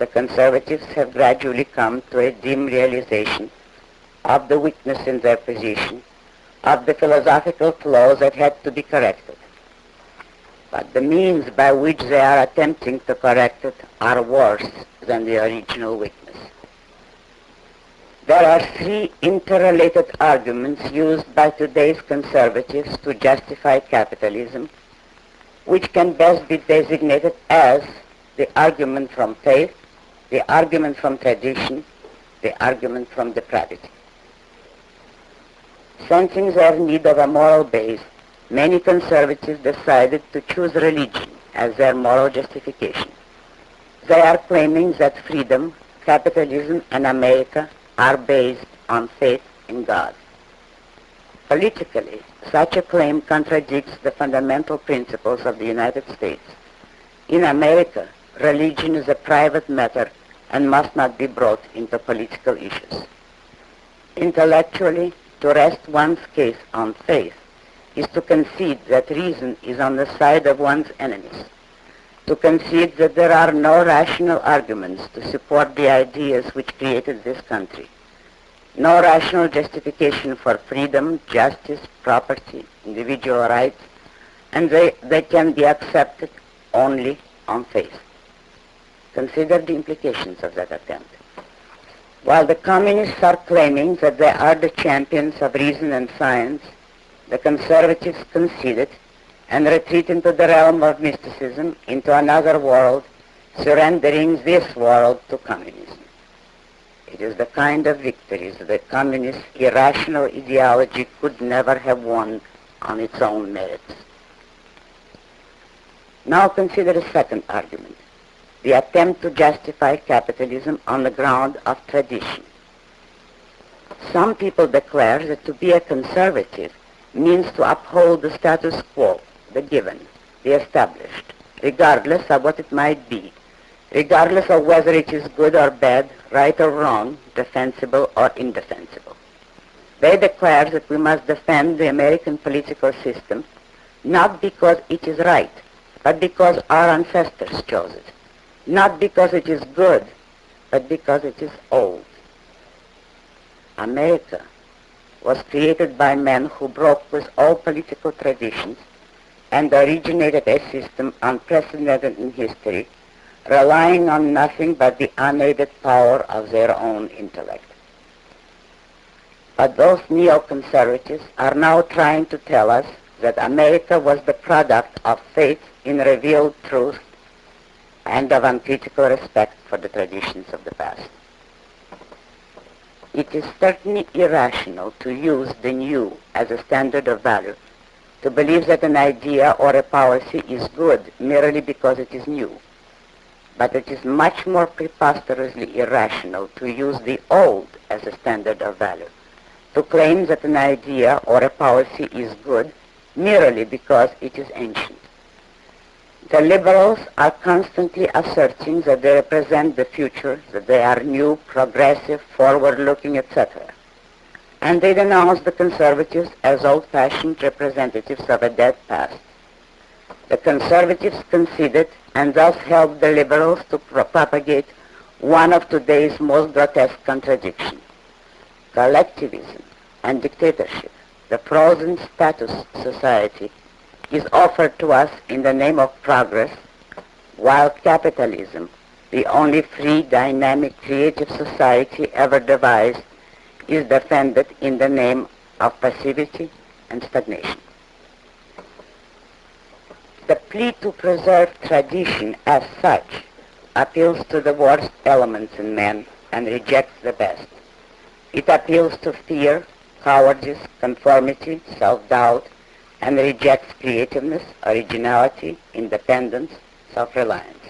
the conservatives have gradually come to a dim realization of the weakness in their position, of the philosophical flaws that had to be corrected. But the means by which they are attempting to correct it are worse than the original weakness. There are three interrelated arguments used by today's conservatives to justify capitalism, which can best be designated as the argument from faith, the argument from tradition, the argument from depravity. Sensing their need of a moral base, many conservatives decided to choose religion as their moral justification. They are claiming that freedom, capitalism, and America are based on faith in God. Politically, such a claim contradicts the fundamental principles of the United States. In America, religion is a private matter and must not be brought into political issues. Intellectually, to rest one's case on faith is to concede that reason is on the side of one's enemies, to concede that there are no rational arguments to support the ideas which created this country, no rational justification for freedom, justice, property, individual rights, and they can be accepted only on faith. Consider the implications of that attempt. While the communists are claiming that they are the champions of reason and science, the conservatives conceded and retreat into the realm of mysticism, into another world, surrendering this world to communism. It is the kind of victories that communist irrational ideology could never have won on its own merits. Now consider a second argument, the attempt to justify capitalism on the ground of tradition. Some people declare that to be a conservative means to uphold the status quo, the given, the established, regardless of what it might be, regardless of whether it is good or bad, right or wrong, defensible or indefensible. They declare that we must defend the American political system not because it is right, but because our ancestors chose it, not because it is good, but because it is old. America was created by men who broke with all political traditions and originated a system unprecedented in history, relying on nothing but the unaided power of their own intellect. But those neoconservatives are now trying to tell us that America was the product of faith in revealed truth and of uncritical respect for the traditions of the past. It is certainly irrational to use the new as a standard of value, to believe that an idea or a policy is good merely because it is new. But it is much more preposterously irrational to use the old as a standard of value, to claim that an idea or a policy is good merely because it is ancient. The liberals are constantly asserting that they represent the future, that they are new, progressive, forward-looking, etc. And they denounce the conservatives as old-fashioned representatives of a dead past. The conservatives conceded and thus helped the liberals to propagate one of today's most grotesque contradictions. Collectivism and dictatorship, the frozen status society, is offered to us in the name of progress, while capitalism, the only free, dynamic, creative society ever devised, is defended in the name of passivity and stagnation. The plea to preserve tradition as such appeals to the worst elements in men and rejects the best. It appeals to fear, cowardice, conformity, self-doubt, and rejects creativeness, originality, independence, self-reliance.